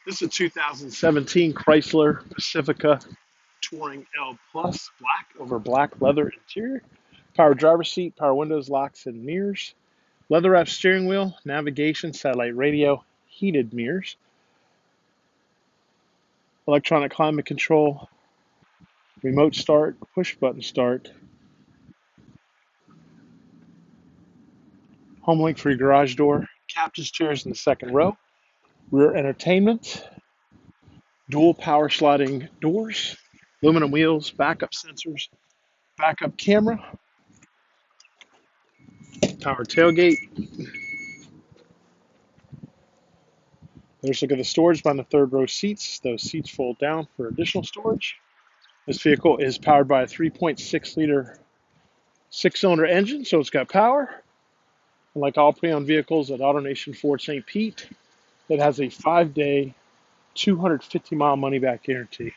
This is a 2017 Chrysler Pacifica Touring L Plus, black over black leather interior. Power driver's seat, power windows, locks, and mirrors. Leather wrapped steering wheel, navigation, satellite radio, heated mirrors, electronic climate control, remote start, push button start, home link for your garage door, captain's chairs in the second row, rear entertainment, dual power sliding doors, aluminum wheels, backup sensors, backup camera, power tailgate. There's a look at the storage behind the third row seats. Those seats fold down for additional storage. This vehicle is powered by a 3.6 liter six-cylinder engine, so it's got power. And like all pre-owned vehicles at AutoNation Ford St. Pete, it has a 5-day, 250-mile money-back guarantee.